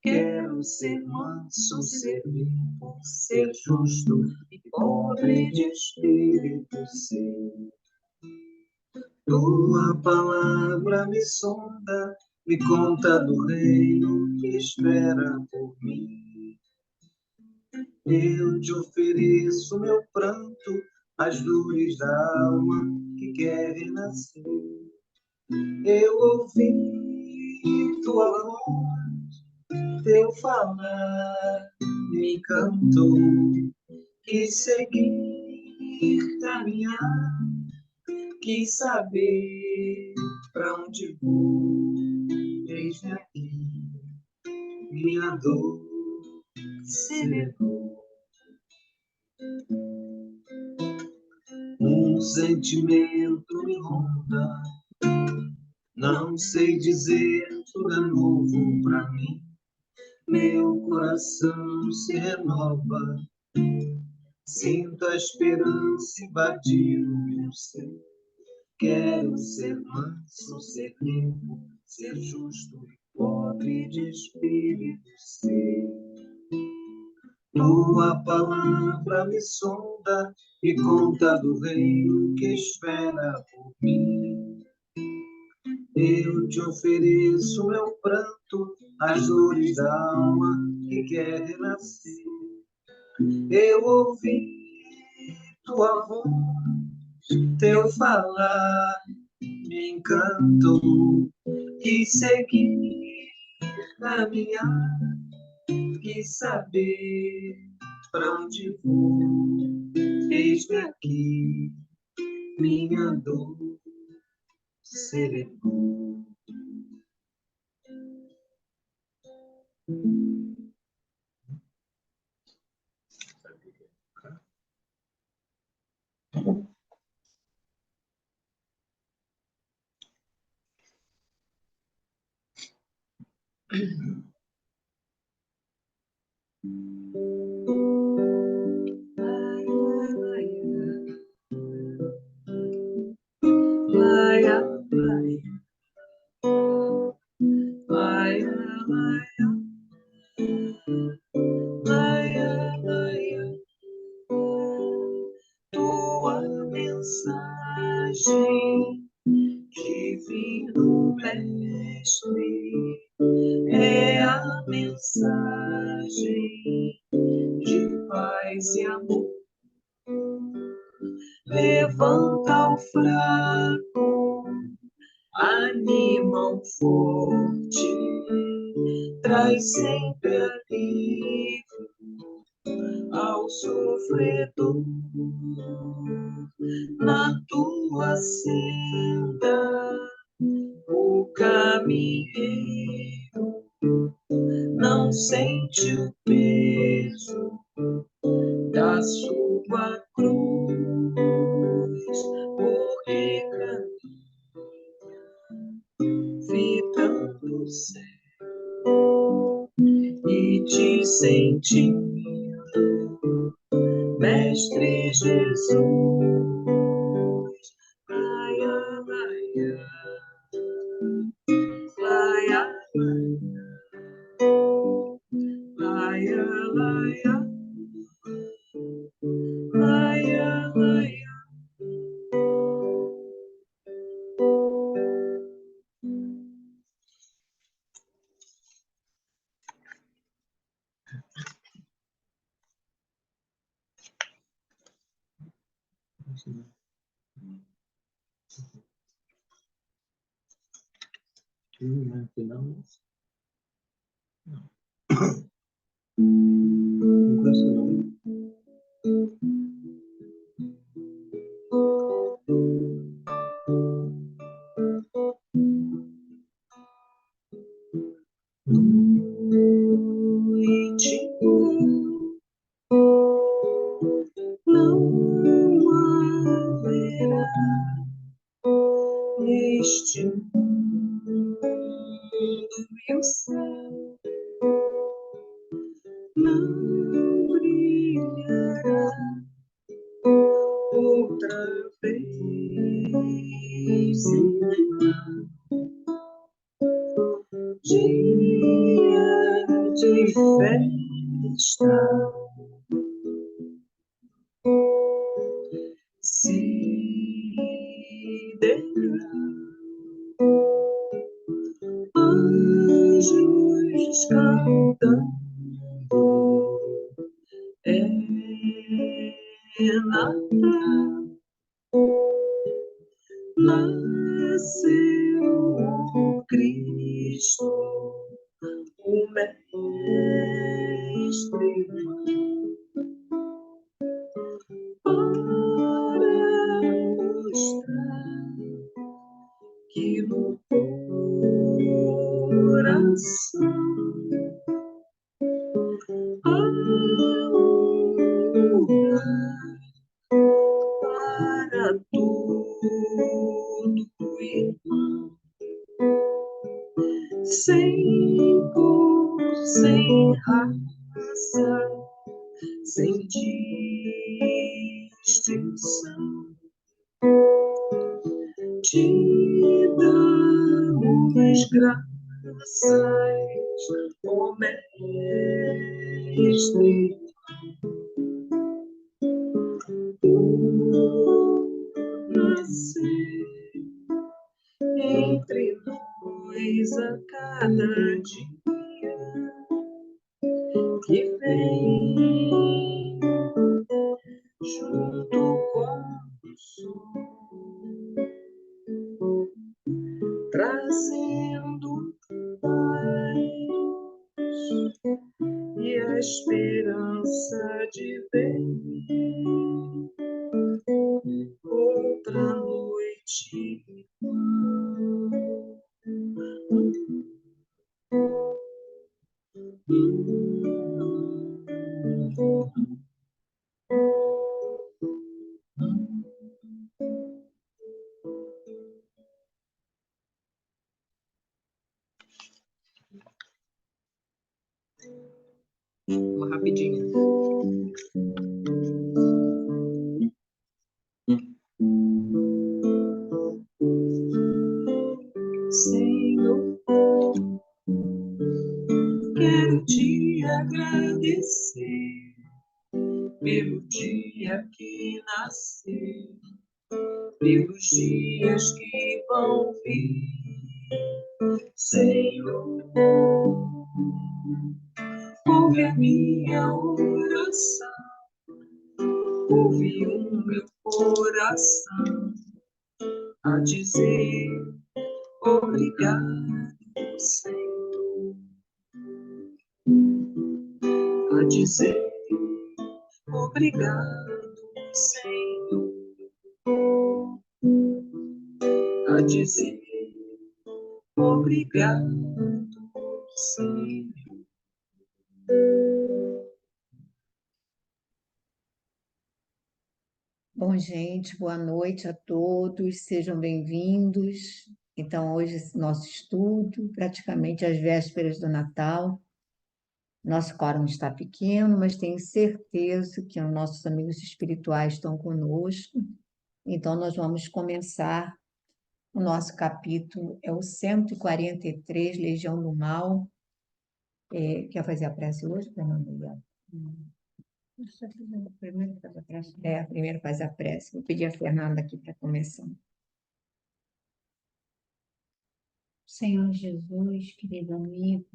Quero ser manso, ser limpo, ser justo e pobre de espírito ser. Tua palavra me sonda, me conta do reino que espera por mim. Eu te ofereço meu pranto, as dores da alma que quer renascer. Eu ouvi tua voz, teu falar me encantou, quis seguir, caminhar, quis saber pra onde vou. Eis-me aqui, minha dor se levou. Um sentimento me ronda, não sei dizer, tudo é novo pra mim. Meu coração se renova, sinto a esperança invadir o meu ser. Quero ser manso, ser limpo, ser justo e pobre de espírito ser. Tua palavra me sonda e conta do reino que espera por mim. Eu te ofereço meu pranto, as dores da alma que quer renascer. Eu ouvi tua voz, teu falar me encantou, quis seguir, caminhar, quis saber pra onde vou. Eis-me aqui, minha dor sereno. Tua mensagem, divino mestre, é a mensagem de paz e amor. Levanta o fraco, anima o forte, traz sempre alívio ao sofredor. Na tua senda, o caminheiro não sente o peso da sua cruz, porque caminha fitando o céu e te sentindo, Mestre Jesus. Laia, laia, laia, laia, laia, laia, laia. Noite não haverá neste mundo e o céu não brilhará outra vez. de festa, sideral, anjos cantando, é Natal, nasceu o Cristo, o Mestre, para mostrar que no coração há um lugar para todo irmão, sem cor, sem raça, sem distinção. Te damos graças, ó Mestre, por nascer entre nós a cada dia que vem junto com o sol, trazendo paz e a esperança de ver outra noite igual. Uma rapidinha. Senhor, quero te agradecer pelo dia que nasceu, pelos dias que vão vir. Senhor, ouve a minha oração, ouve o meu coração a dizer obrigado, Senhor, a dizer obrigado, Senhor, a dizer obrigado, Senhor. Bom, gente, boa noite a todos, sejam bem-vindos. Então, hoje, esse nosso estudo, praticamente às vésperas do Natal. Nosso quórum está pequeno, mas tenho certeza que os nossos amigos espirituais estão conosco. Então, nós vamos começar o nosso capítulo, é o 143, Legião do Mal. Quer fazer a prece hoje, Fernanda? Primeiro faz a prece. Vou pedir a Fernanda aqui para começar. Senhor Jesus, querido amigo,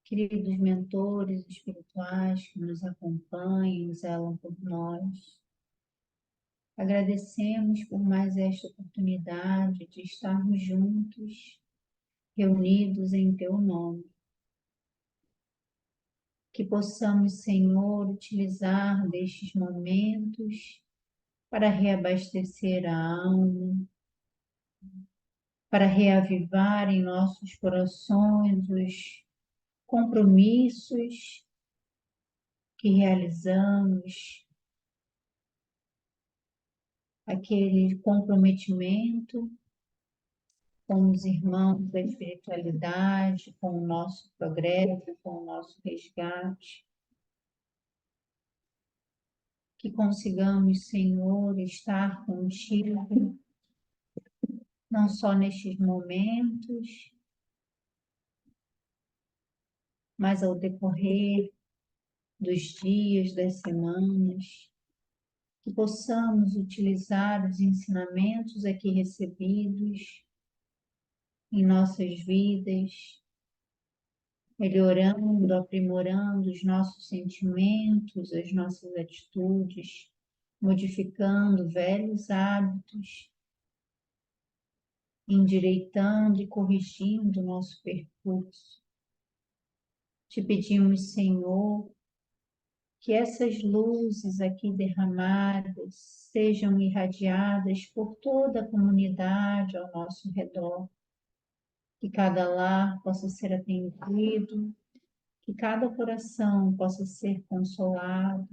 queridos mentores espirituais que nos acompanham, zelam por nós, agradecemos por mais esta oportunidade de estarmos juntos, reunidos em Teu nome. Que possamos, Senhor, utilizar destes momentos para reabastecer a alma, para reavivar em nossos corações os compromissos que realizamos, aquele comprometimento com os irmãos da espiritualidade, com o nosso progresso, com o nosso resgate. Que consigamos, Senhor, estar contigo, não só nestes momentos, mas ao decorrer dos dias, das semanas, que possamos utilizar os ensinamentos aqui recebidos em nossas vidas, melhorando, aprimorando os nossos sentimentos, as nossas atitudes, modificando velhos hábitos, endireitando e corrigindo o nosso percurso. Te pedimos, Senhor, que essas luzes aqui derramadas sejam irradiadas por toda a comunidade ao nosso redor, que cada lar possa ser atendido, que cada coração possa ser consolado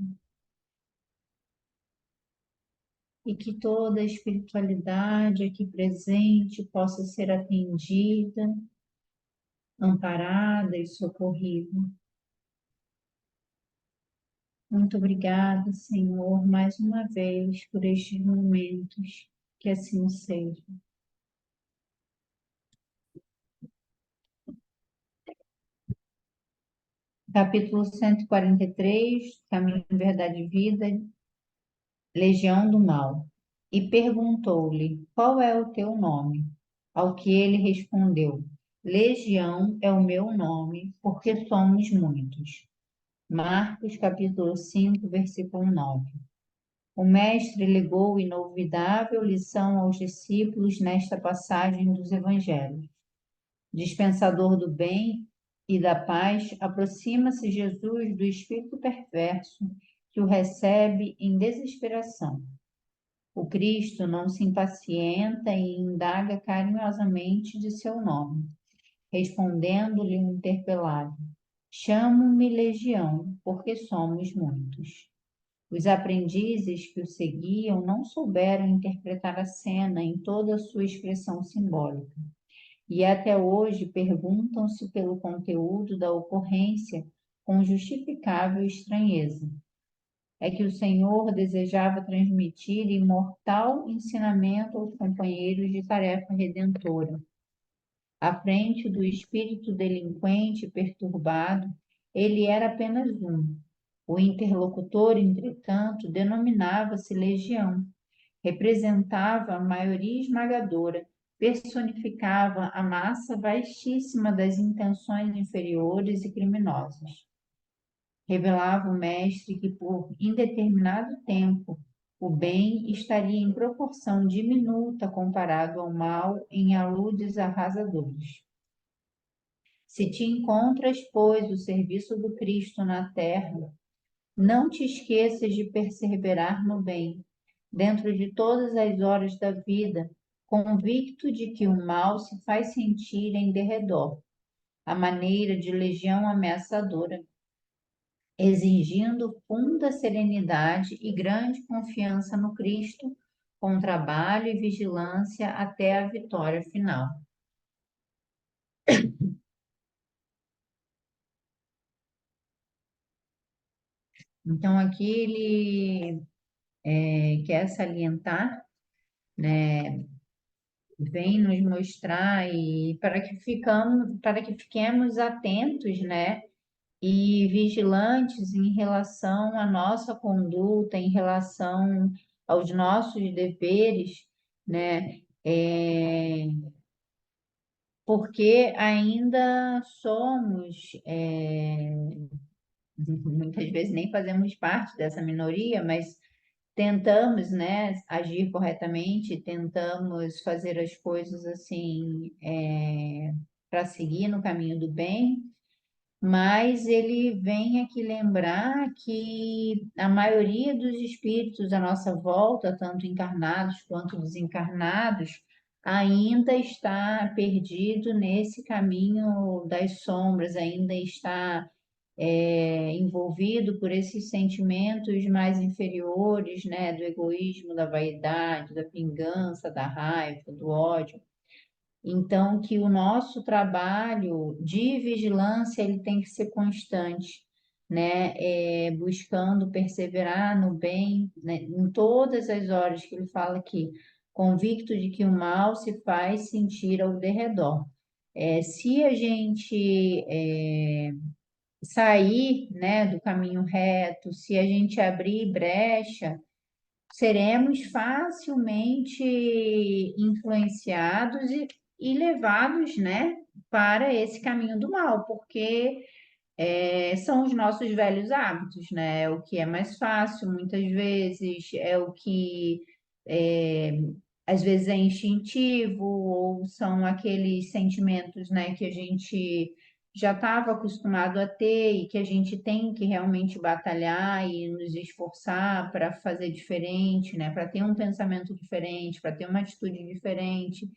e que toda a espiritualidade aqui presente possa ser atendida, amparada e socorrida. Muito obrigada, Senhor, mais uma vez por estes momentos, que assim seja. Capítulo 143, Caminho, Verdade e Vida, Legião do Mal. E perguntou-lhe, qual é o teu nome? Ao que ele respondeu, Legião é o meu nome, porque somos muitos. Marcos, capítulo 5, versículo 9. O mestre legou inolvidável lição aos discípulos nesta passagem dos evangelhos. Dispensador do bem e da paz, aproxima-se Jesus do espírito perverso que o recebe em desesperação. O Cristo não se impacienta e indaga carinhosamente de seu nome, respondendo-lhe o interpelado: Chamo-me Legião, porque somos muitos. Os aprendizes que o seguiam não souberam interpretar a cena em toda a sua expressão simbólica, e até hoje perguntam-se pelo conteúdo da ocorrência com justificável estranheza. É que o Senhor desejava transmitir imortal ensinamento aos companheiros de tarefa redentora. À frente do espírito delinquente e perturbado, ele era apenas um. O interlocutor, entretanto, denominava-se Legião, representava a maioria esmagadora, personificava a massa vastíssima das intenções inferiores e criminosas. Revelava o mestre que, por indeterminado tempo, o bem estaria em proporção diminuta comparado ao mal em aludes arrasadores. Se te encontras, pois, o serviço do Cristo na terra, não te esqueças de perseverar no bem, dentro de todas as horas da vida, convicto de que o mal se faz sentir em derredor, à maneira de legião ameaçadora, exigindo funda serenidade e grande confiança no Cristo, com trabalho e vigilância até a vitória final. Então, aqui ele quer salientar, né, vem nos mostrar e para que fiquemos atentos, né, e vigilantes em relação à nossa conduta, em relação aos nossos deveres, né, porque ainda somos, muitas vezes nem fazemos parte dessa minoria, mas tentamos, né, agir corretamente, tentamos fazer as coisas assim, para seguir no caminho do bem, mas ele vem aqui lembrar que a maioria dos espíritos à nossa volta, tanto encarnados quanto desencarnados, ainda está perdido nesse caminho das sombras, ainda está envolvido por esses sentimentos mais inferiores, né, do egoísmo, da vaidade, da vingança, da raiva, do ódio. Então, que o nosso trabalho de vigilância ele tem que ser constante, né, buscando perseverar no bem, né, em todas as horas que ele fala aqui, convicto de que o mal se faz sentir ao derredor. Se a gente sair, né, do caminho reto, se a gente abrir brecha, seremos facilmente influenciados e levados, né, para esse caminho do mal, porque são os nossos velhos hábitos, né? É o que é mais fácil, muitas vezes, é o que é, às vezes é instintivo, ou são aqueles sentimentos, né, que a gente já estava acostumado a ter e que a gente tem que realmente batalhar e nos esforçar para fazer diferente, né? Para ter um pensamento diferente, para ter uma atitude diferente.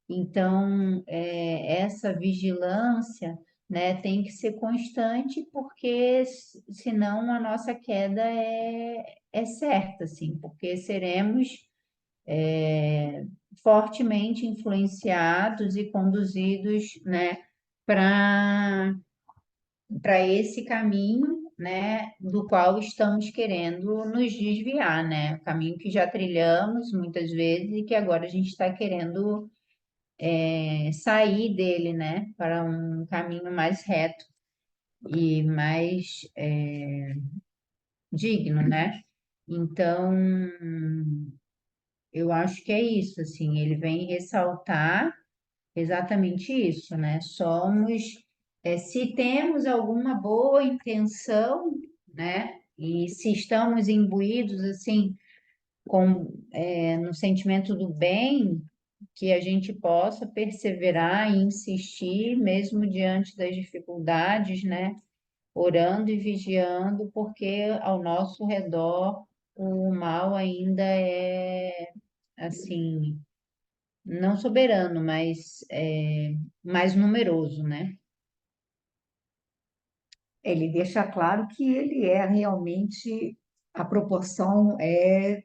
Então, essa vigilância, né, tem que ser constante, porque senão a nossa queda é certa, assim, porque seremos fortemente influenciados e conduzidos, né, para esse caminho, né, do qual estamos querendo nos desviar, né, o caminho que já trilhamos muitas vezes e que agora a gente está querendo sair dele, né, para um caminho mais reto e mais digno, né? Então, eu acho que é isso, assim, ele vem ressaltar exatamente isso, né? Se temos alguma boa intenção, né? E se estamos imbuídos, assim, no sentimento do bem, que a gente possa perseverar e insistir, mesmo diante das dificuldades, né? Orando e vigiando, porque ao nosso redor o mal ainda é, assim, não soberano, mas mais numeroso, né? Ele deixa claro que ele é realmente, a proporção é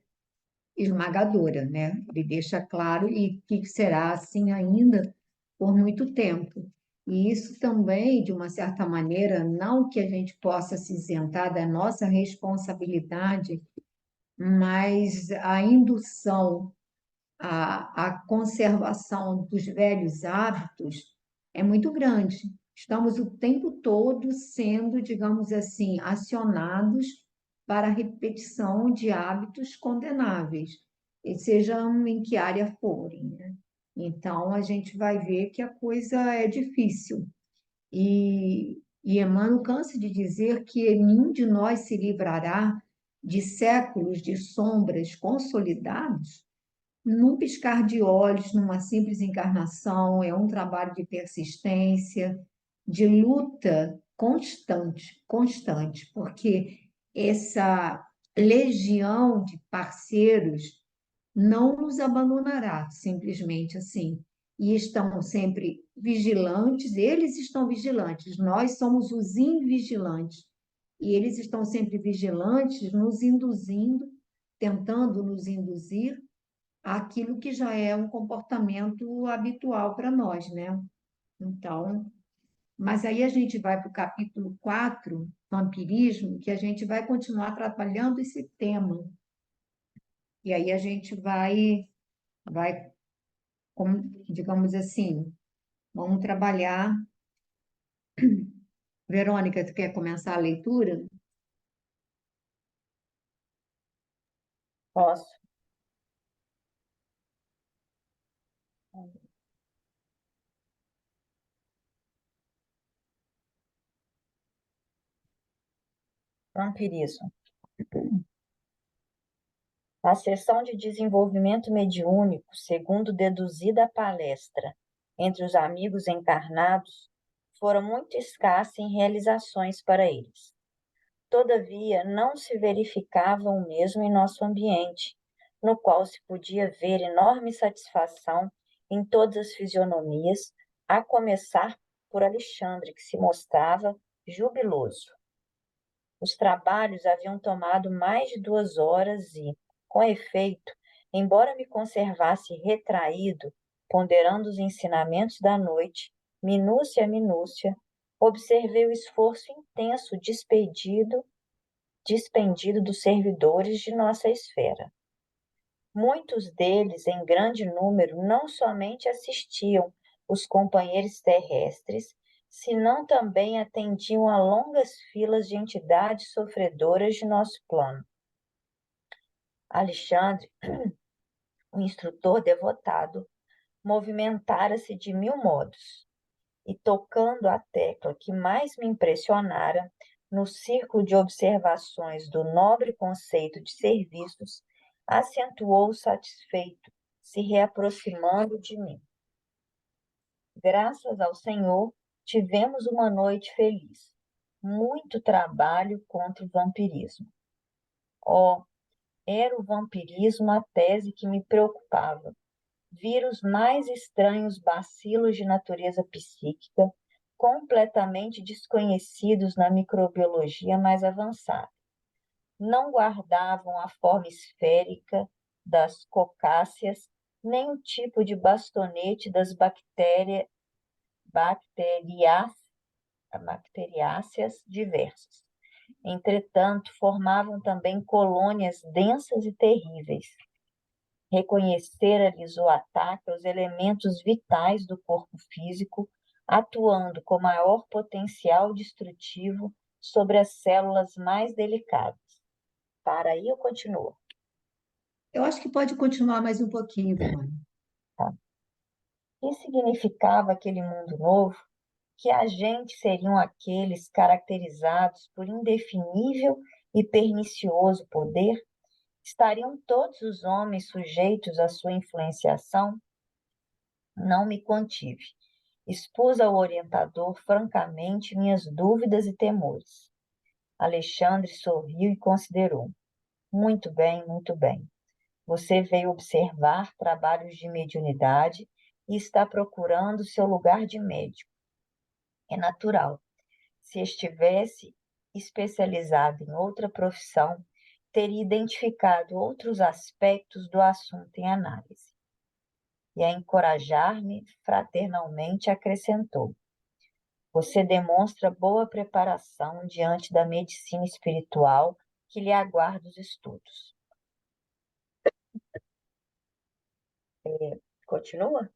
esmagadora, né? Ele deixa claro e que será assim ainda por muito tempo. E isso também, de uma certa maneira, não que a gente possa se isentar da nossa responsabilidade, mas a indução, a conservação dos velhos hábitos é muito grande. Estamos o tempo todo sendo, digamos assim, acionados para a repetição de hábitos condenáveis, e sejam em que área forem, né? Então, a gente vai ver que a coisa é difícil. E Emmanuel cansa de dizer que nenhum de nós se livrará de séculos de sombras consolidados num piscar de olhos, numa simples encarnação. É um trabalho de persistência, de luta constante, constante, porque essa legião de parceiros não nos abandonará simplesmente assim. E estão sempre vigilantes, eles estão vigilantes, nós somos os invigilantes. E eles estão sempre vigilantes, nos induzindo, tentando nos induzir àquilo que já é um comportamento habitual para nós, né? Então, mas aí a gente vai para o capítulo 4, vampirismo, que a gente vai continuar trabalhando esse tema. E aí a gente vai, digamos assim, vamos trabalhar. Verônica, tu quer começar a leitura? Posso. Vampirismo. A sessão de desenvolvimento mediúnico, segundo deduzida a palestra entre os amigos encarnados, fora muito escassa em realizações para eles. Todavia, não se verificava o mesmo em nosso ambiente, no qual se podia ver enorme satisfação em todas as fisionomias, a começar por Alexandre, que se mostrava jubiloso. Os trabalhos haviam tomado mais de 2 horas e, com efeito, embora me conservasse retraído, ponderando os ensinamentos da noite, minúcia a minúcia, observei o esforço intenso dispendido dos servidores de nossa esfera. Muitos deles, em grande número, não somente assistiam os companheiros terrestres, se não também atendiam a longas filas de entidades sofredoras de nosso plano. Alexandre, o instrutor devotado, movimentara-se de 1000 modos, e tocando a tecla que mais me impressionara no círculo de observações do nobre conceito de serviços, acentuou satisfeito, se reaproximando de mim. Graças ao Senhor, tivemos uma noite feliz. Muito trabalho contra o vampirismo. Oh, era o vampirismo a tese que me preocupava. Vírus mais estranhos bacilos de natureza psíquica, completamente desconhecidos na microbiologia mais avançada. Não guardavam a forma esférica das cocáceas, nem o tipo de bastonete das bacteriáceas diversas. Entretanto, formavam também colônias densas e terríveis. Reconhecer-lhes o ataque aos elementos vitais do corpo físico, atuando com maior potencial destrutivo sobre as células mais delicadas. Para aí eu continuo. Eu acho que pode continuar mais um pouquinho, Verônica. Tá? O que significava aquele mundo novo? Que agentes seriam aqueles caracterizados por indefinível e pernicioso poder? Estariam todos os homens sujeitos à sua influenciação? Não me contive. Expus ao orientador francamente minhas dúvidas e temores. Alexandre sorriu e considerou. Muito bem, muito bem. Você veio observar trabalhos de mediunidade e está procurando seu lugar de médico. É natural. Se estivesse especializado em outra profissão, teria identificado outros aspectos do assunto em análise. E a encorajar-me fraternalmente acrescentou: você demonstra boa preparação diante da medicina espiritual que lhe aguarda os estudos. Continua?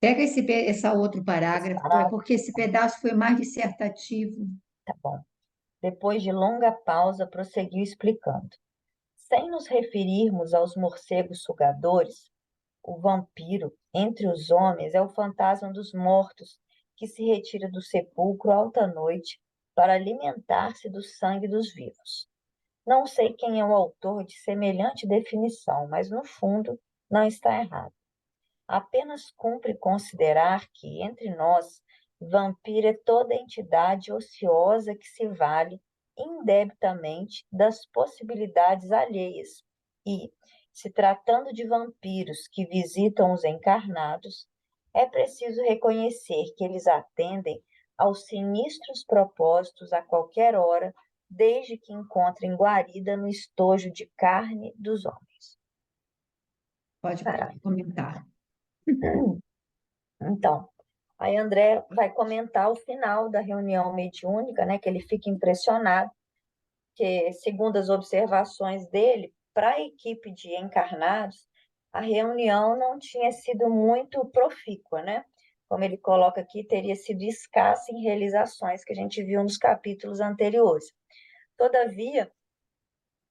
Pega esse outro parágrafo, Parágrafo? porque esse pedaço foi mais dissertativo. Tá bom. Depois de longa pausa, prosseguiu explicando. Sem nos referirmos aos morcegos sugadores, o vampiro, entre os homens, é o fantasma dos mortos que se retira do sepulcro alta noite para alimentar-se do sangue dos vivos. Não sei quem é o autor de semelhante definição, mas no fundo não está errado. Apenas cumpre considerar que, entre nós, vampiro é toda entidade ociosa que se vale indebitamente das possibilidades alheias e, se tratando de vampiros que visitam os encarnados, é preciso reconhecer que eles atendem aos sinistros propósitos a qualquer hora, desde que encontrem guarida no estojo de carne dos homens. Pode Parágrafo. comentar. Então, aí André vai comentar o final da reunião mediúnica, né, que ele fica impressionado, que, segundo as observações dele, para a equipe de encarnados, a reunião não tinha sido muito profícua, né? Como ele coloca aqui, teria sido escassa em realizações que a gente viu nos capítulos anteriores. Todavia,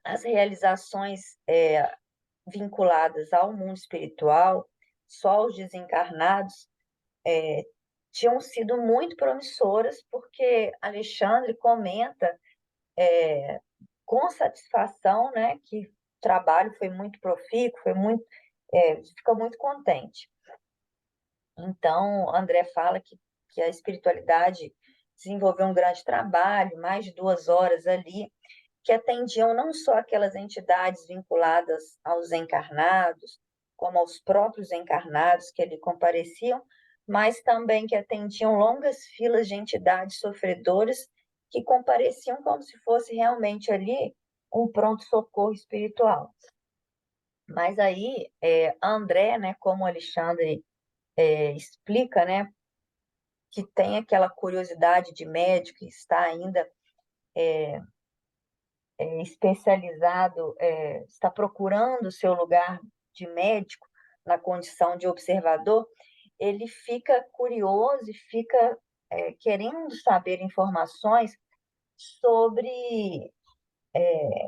as realizações vinculadas ao mundo espiritual, só os desencarnados, tinham sido muito promissoras, porque Alexandre comenta com satisfação, né, que o trabalho foi muito profícuo, fica muito contente. Então, André fala que a espiritualidade desenvolveu um grande trabalho, mais de 2 horas ali, que atendiam não só aquelas entidades vinculadas aos encarnados, como aos próprios encarnados que ali compareciam, mas também que atendiam longas filas de entidades sofredoras que compareciam como se fosse realmente ali um pronto-socorro espiritual. Mas aí, André, né, como Alexandre explica, né, que tem aquela curiosidade de médico que está ainda especializado, está procurando o seu lugar de médico na condição de observador, ele fica curioso e fica querendo saber informações sobre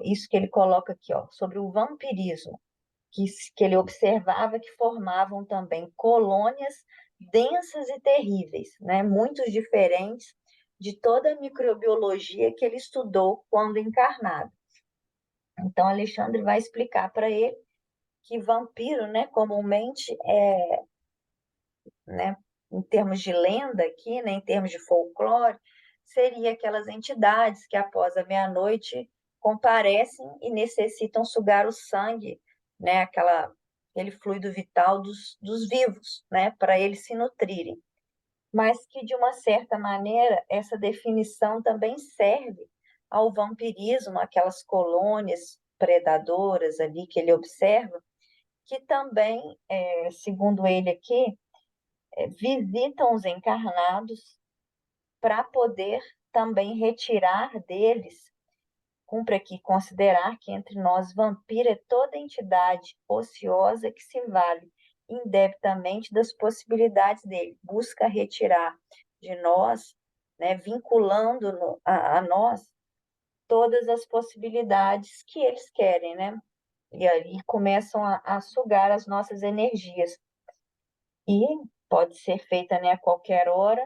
isso que ele coloca aqui, ó, sobre o vampirismo, que ele observava que formavam também colônias densas e terríveis, né, muito diferentes de toda a microbiologia que ele estudou quando encarnado. Então, Alexandre vai explicar para ele que vampiro, né, comumente né, em termos de lenda aqui, né, em termos de folclore, seria aquelas entidades que após a meia-noite comparecem e necessitam sugar o sangue, né, aquele fluido vital dos vivos, né, para eles se nutrirem. Mas que, de uma certa maneira, essa definição também serve ao vampirismo, aquelas colônias predadoras ali que ele observa, que também, segundo ele aqui, visitam os encarnados para poder também retirar deles. Cumpre aqui considerar que entre nós vampiro é toda entidade ociosa que se vale indebitamente das possibilidades dele, busca retirar de nós, né, vinculando a nós todas as possibilidades que eles querem, né? E aí começam a sugar as nossas energias. E pode ser feita, né, a qualquer hora,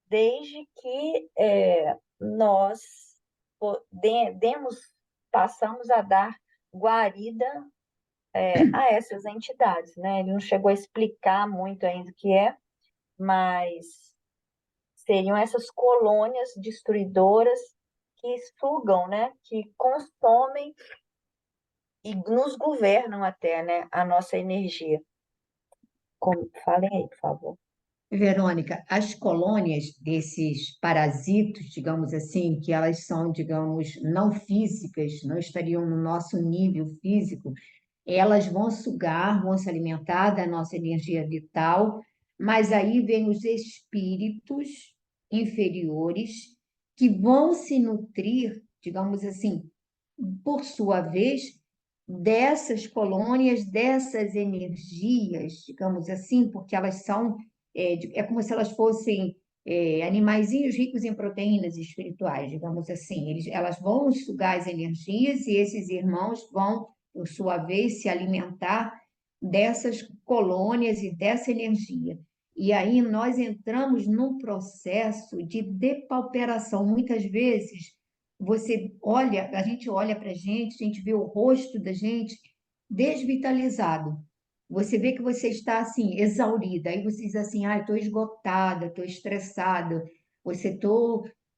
desde que nós passamos a dar guarida a essas entidades, né? Ele não chegou a explicar muito ainda o que é, mas seriam essas colônias destruidoras que sugam, né? Que consomem e nos governam até, né? A nossa energia. Falem aí, por favor. Verônica, as colônias desses parasitos, digamos assim, que elas são, digamos, não físicas, não estariam no nosso nível físico, elas vão sugar, vão se alimentar da nossa energia vital, mas aí vem os espíritos inferiores que vão se nutrir, digamos assim, por sua vez, dessas colônias, dessas energias, digamos assim, porque elas são, é como se elas fossem animaizinhos ricos em proteínas espirituais, digamos assim. Elas vão sugar as energias e esses irmãos vão, por sua vez, se alimentar dessas colônias e dessa energia. E aí nós entramos num processo de depauperação. Muitas vezes a gente olha para a gente vê o rosto da gente desvitalizado. Você vê que você está assim, exaurida. Aí você diz assim, estou esgotada, estou estressada,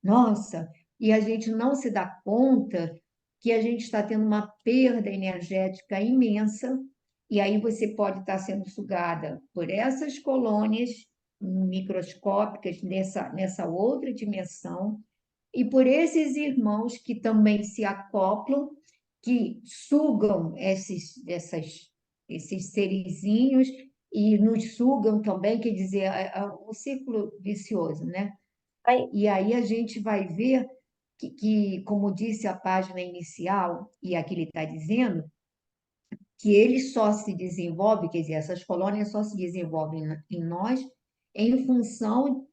nossa, e a gente não se dá conta que a gente está tendo uma perda energética imensa, e aí você pode estar sendo sugada por essas colônias microscópicas nessa outra dimensão, e por esses irmãos que também se acoplam, que sugam esses serizinhos e nos sugam também, quer dizer, um círculo vicioso, né? Aí, E aí a gente vai ver que, como disse a página inicial, e aqui ele está dizendo, que ele só se desenvolve, quer dizer, essas colônias só se desenvolvem em nós em função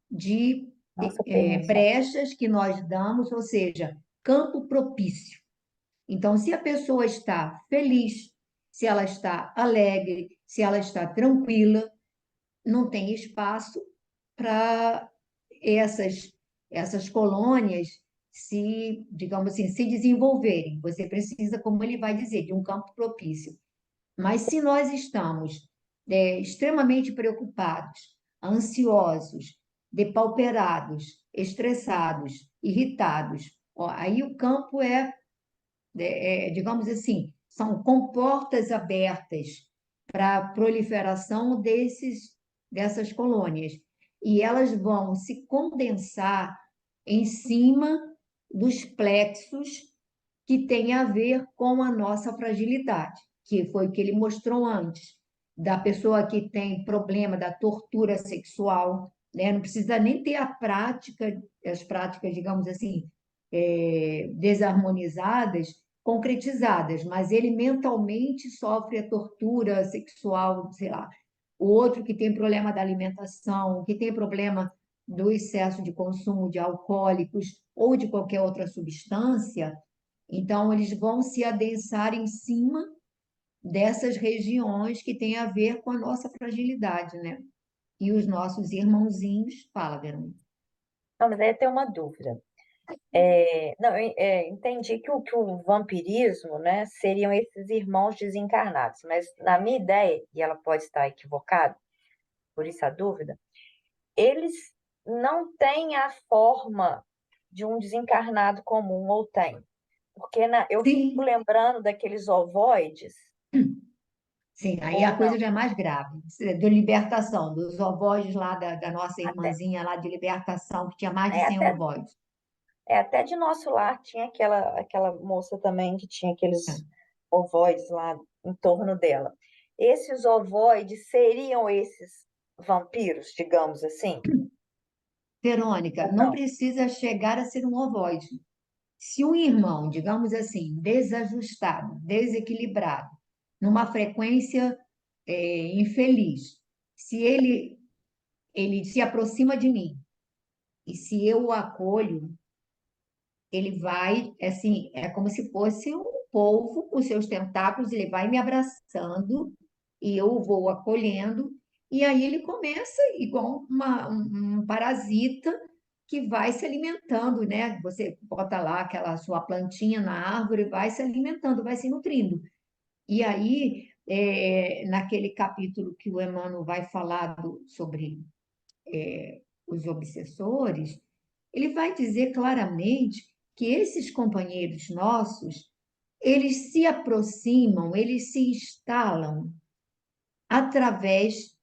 de nossa permissão. brechas que nós damos, ou seja, campo propício. Então, se a pessoa está feliz, se ela está alegre, se ela está tranquila, não tem espaço para essas colônias se, digamos assim, se desenvolverem. Você precisa, como ele vai dizer, de um campo propício. Mas se nós estamos extremamente preocupados, ansiosos, depauperados, estressados, irritados, aí o campo digamos assim, são comportas abertas para a proliferação dessas colônias. E elas vão se condensar em cima dos plexos que têm a ver com a nossa fragilidade, que foi o que ele mostrou antes, da pessoa que tem problema da tortura sexual, né? Não precisa nem ter as práticas, digamos assim, desarmonizadas, concretizadas, mas ele mentalmente sofre a tortura sexual, sei lá. O outro que tem problema da alimentação, que tem problema do excesso de consumo de alcoólicos ou de qualquer outra substância, então eles vão se adensar em cima dessas regiões que têm a ver com a nossa fragilidade, né? E os nossos irmãozinhos, fala, Verônica. Não, mas aí tem uma dúvida. Não, entendi que o vampirismo, né, seriam esses irmãos desencarnados, mas na minha ideia, e ela pode estar equivocada, por isso a dúvida, eles não têm a forma de um desencarnado comum, ou tem? Porque eu fico Sim, lembrando daqueles ovoides, sim, aí ou a não, coisa já é mais grave, de libertação, dos ovoides lá da nossa até, irmãzinha lá de libertação, que tinha mais de é, 100 até, ovoides. até de nosso lar tinha aquela moça também que tinha aqueles ovoides lá em torno dela. Esses ovoides seriam esses vampiros, digamos assim? Verônica, Ou não não? precisa chegar a ser um ovoide. Se um irmão, digamos assim, desajustado, desequilibrado, numa frequência infeliz, se ele se aproxima de mim e se eu o acolho, ele vai, assim, é como se fosse um polvo com seus tentáculos, ele vai me abraçando e eu vou acolhendo, e aí ele começa igual um parasita que vai se alimentando, né? Você bota lá aquela sua plantinha na árvore, vai se alimentando, vai se nutrindo. E aí, naquele capítulo que o Emmanuel vai falar sobre os obsessores, ele vai dizer claramente que esses companheiros nossos, eles se aproximam, eles se instalam através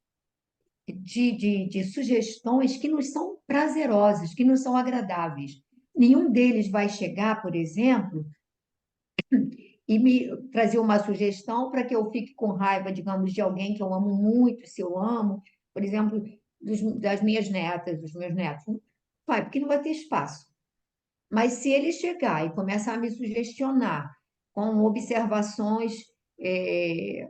de sugestões que nos são prazerosas, que nos são agradáveis. Nenhum deles vai chegar, por exemplo, e me trazer uma sugestão para que eu fique com raiva, digamos, de alguém que eu amo muito, se eu amo, por exemplo, das minhas netas, dos meus netos. Não vai, porque não vai ter espaço. Mas se ele chegar e começar a me sugestionar com observações é,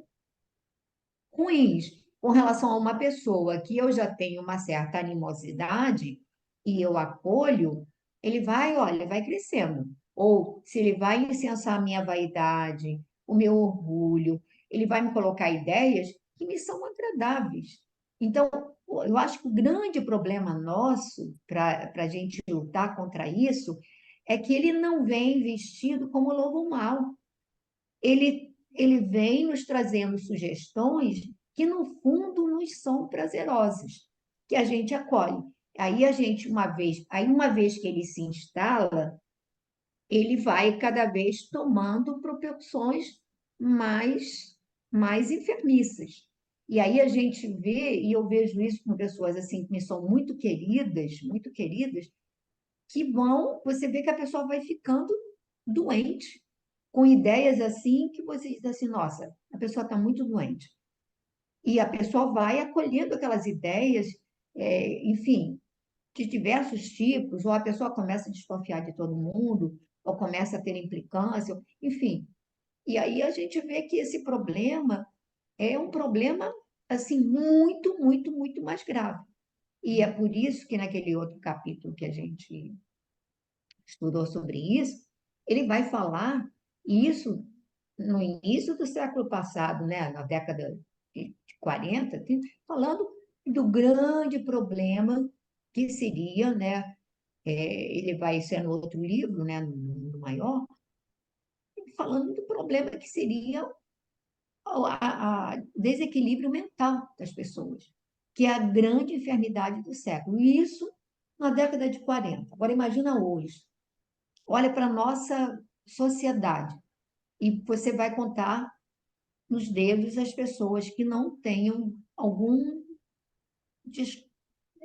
ruins com relação a uma pessoa que eu já tenho uma certa animosidade e eu acolho, ele vai, olha, vai crescendo. Ou se ele vai incensar a minha vaidade, o meu orgulho, ele vai me colocar ideias que me são agradáveis. Então, eu acho que o grande problema nosso para a gente lutar contra isso é que ele não vem vestido como lobo mau. Ele vem nos trazendo sugestões que, no fundo, nos são prazerosas, que a gente acolhe. Aí a gente, uma vez que ele se instala, ele vai cada vez tomando proporções mais enfermiças. E aí a gente vê, e eu vejo isso com pessoas assim que me são muito queridas, que você vê que a pessoa vai ficando doente, com ideias assim que você diz assim, nossa, a pessoa está muito doente. E a pessoa vai acolhendo aquelas ideias, enfim, de diversos tipos, ou a pessoa começa a desconfiar de todo mundo, ou começa a ter implicância, enfim. E aí a gente vê que esse problema é um problema, assim, muito, muito, muito mais grave. E é por isso que naquele outro capítulo que a gente estudou sobre isso, ele vai falar isso no início do século passado, né, na década de 40, falando do grande problema que seria, né, ele vai ser no outro livro, né, no maior, falando do problema que seria o desequilíbrio mental das pessoas, que é a grande enfermidade do século. E isso na década de 40. Agora imagina hoje. Olha para a nossa sociedade e você vai contar nos dedos as pessoas que não tenham algum,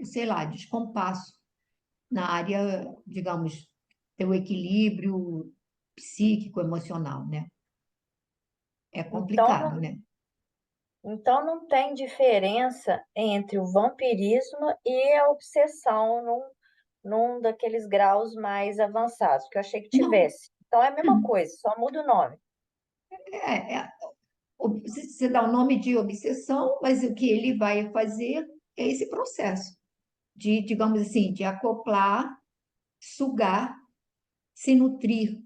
sei lá, descompasso na área, digamos, do equilíbrio psíquico, emocional, né? É Então, complicado, né? então não tem diferença entre o vampirismo e a obsessão num daqueles graus mais avançados, que eu achei que Não, tivesse. Então é a mesma coisa, só muda o nome. você dá o nome de obsessão, mas o que ele vai fazer é esse processo digamos assim, de acoplar, sugar, se nutrir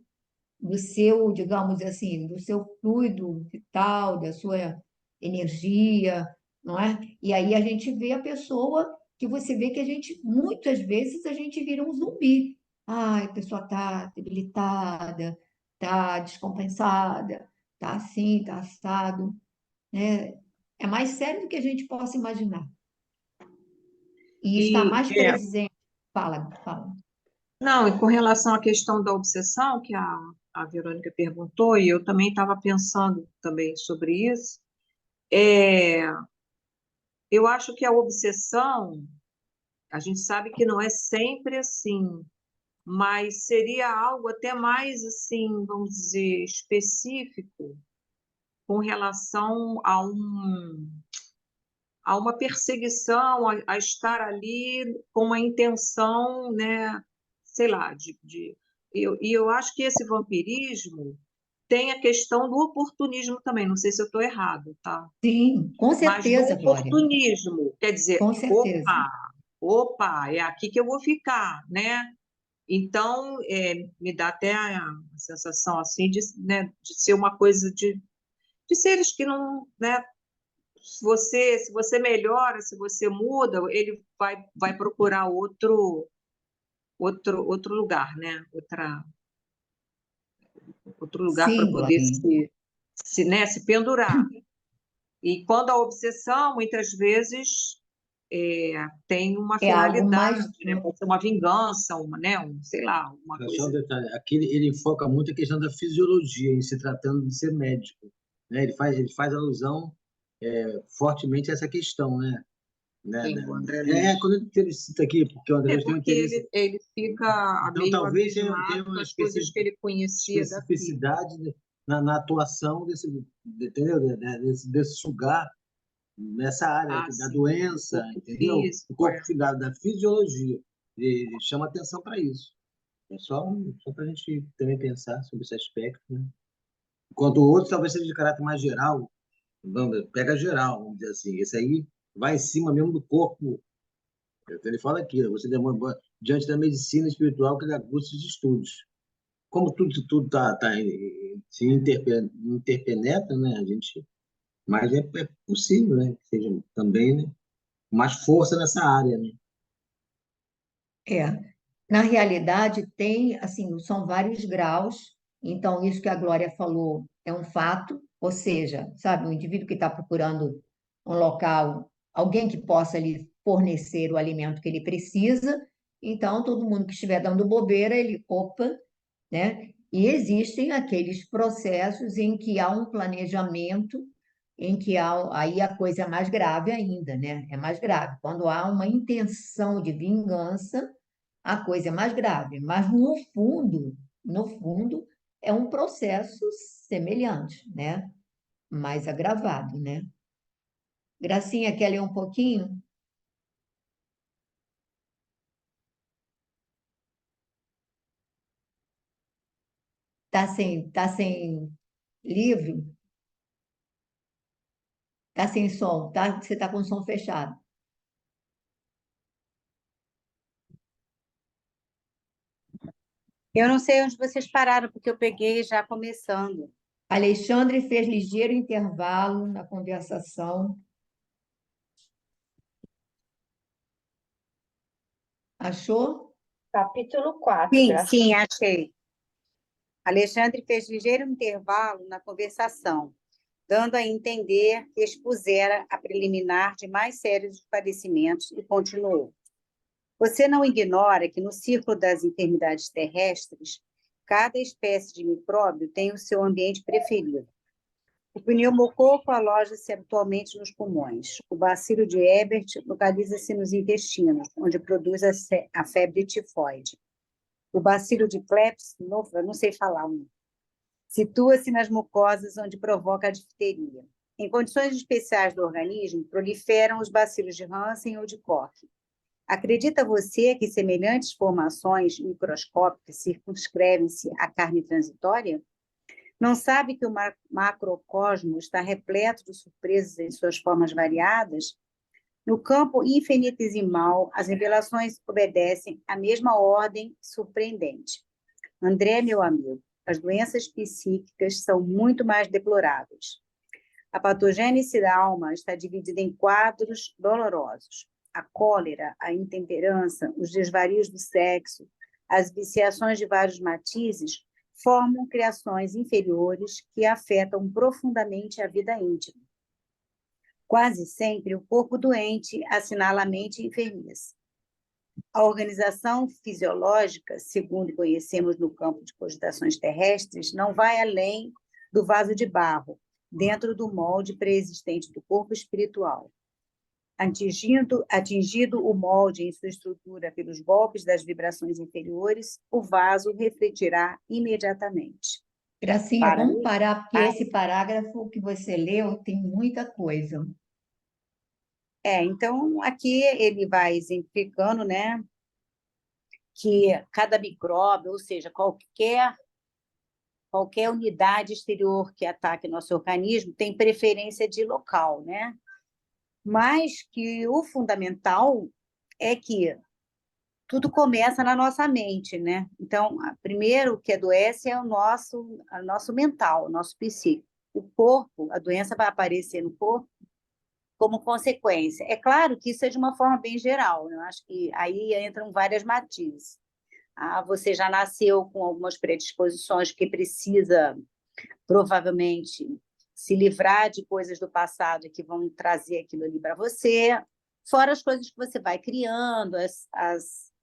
do seu, digamos assim, do seu fluido vital, da sua energia, não é? E aí a gente vê a pessoa que você vê que a gente, muitas vezes, a gente vira um zumbi. Ai, a pessoa está debilitada, está descompensada, está assim, está assado, né? É mais sério do que a gente possa imaginar. E está E mais presente. Fala, fala. não, e com relação à questão da obsessão que a Verônica perguntou, e eu também estava pensando também sobre isso, é, eu acho que a obsessão, a gente sabe que não é sempre assim, mas seria algo até mais assim, vamos dizer, específico com relação a uma perseguição, a estar ali com uma intenção, né, sei lá, e eu acho que esse vampirismo tem a questão do oportunismo também, não sei se eu estou errado, tá? Sim, com Mas do certeza, Glória, oportunismo, quer dizer, com certeza. opa, é aqui que eu vou ficar, né? Então, me dá até a sensação assim de, né, de ser uma coisa de seres que não, né, se você melhora, se você muda, ele vai procurar outro lugar, né? Outro lugar para Sim, poder Glória. né, se pendurar. E quando a obsessão, muitas vezes, tem uma É algo finalidade, mais. né? Pode ser uma vingança, né? Sei lá, uma Só um coisa. detalhe, aqui ele foca muito a questão da fisiologia, em se tratando de ser médico, né? Ele faz alusão fortemente a essa questão, né? Quem? O André Luiz. Quando ele cita aqui, porque o André Luiz tem um Porque interesse. ele fica Então, meio talvez tenha abismado com uma as coisas que ele conhecia daqui. especificidade na atuação entendeu? Desse sugar nessa área Ah, da sim. doença, Corpo entendeu? físico, O corpo da fisiologia. Ele chama atenção para isso. É só para a gente também pensar sobre esse aspecto, né? Enquanto o outro talvez seja de caráter mais geral, pega geral, vamos dizer assim. Esse aí vai em cima mesmo do corpo. Ele fala aqui, você demora diante da medicina espiritual que dá cursos de estudos. Como tudo se interpenetra, né? A gente, mas é possível, né? Que seja também, né? Mais força nessa área, né? É. Na realidade, tem, assim, são vários graus. Então, isso que a Glória falou é um fato, ou seja, sabe, um indivíduo que está procurando um local, alguém que possa lhe fornecer o alimento que ele precisa. Então, todo mundo que estiver dando bobeira, ele, opa, né? E existem aqueles processos em que há um planejamento, em que aí a coisa é mais grave ainda, né? É mais grave. Quando há uma intenção de vingança, a coisa é mais grave. Mas no fundo, é um processo semelhante, né? Mais agravado, né? Gracinha, quer ler um pouquinho? Tá sem livro? Tá sem som? Tá? Você tá com o som fechado. Eu não sei onde vocês pararam, porque eu peguei já começando. Alexandre fez ligeiro intervalo na conversação. Achou? Capítulo 4, Sim, Graça. sim, achei. Alexandre fez ligeiro intervalo na conversação, dando a entender que expusera a preliminar de mais sérios padecimentos e continuou. Você não ignora que no círculo das enfermidades terrestres, cada espécie de micróbio tem o seu ambiente preferido. O pneumococo aloja-se habitualmente nos pulmões. O bacilo de Ebert localiza-se nos intestinos, onde produz a febre tifoide. O bacilo de Klebs, não sei falar, situa-se nas mucosas, onde provoca a difteria. Em condições especiais do organismo, proliferam os bacilos de Hansen ou de Koch. Acredita você que semelhantes formações microscópicas circunscrevem-se à carne transitória? Não sabe que o macrocosmo está repleto de surpresas em suas formas variadas? No campo infinitesimal, as revelações obedecem à mesma ordem surpreendente. André, meu amigo, as doenças psíquicas são muito mais deploráveis. A patogênese da alma está dividida em quadros dolorosos. A cólera, a intemperança, os desvarios do sexo, as viciações de vários matizes formam criações inferiores que afetam profundamente a vida íntima. Quase sempre, o corpo doente assinala a mente enfermiça. A organização fisiológica, segundo conhecemos no campo de cogitações terrestres, não vai além do vaso de barro, dentro do molde pré-existente do corpo espiritual. Atingido o molde em sua estrutura pelos golpes das vibrações inferiores, o vaso refletirá imediatamente. Gracinha, Para vamos mim, parar, porque esse parágrafo que você leu tem muita coisa. então, aqui ele vai exemplificando, né, que cada micróbio, ou seja, qualquer unidade exterior que ataque nosso organismo tem preferência de local, né? Mas que o fundamental é que tudo começa na nossa mente, né? Então, primeiro o que adoece é o nosso mental, o nosso psíquico. O corpo, a doença vai aparecer no corpo como consequência. É claro que isso é de uma forma bem geral, né? Eu acho que aí entram várias matizes. Você já nasceu com algumas predisposições que precisa, provavelmente, se livrar de coisas do passado que vão trazer aquilo ali para você, fora as coisas que você vai criando, as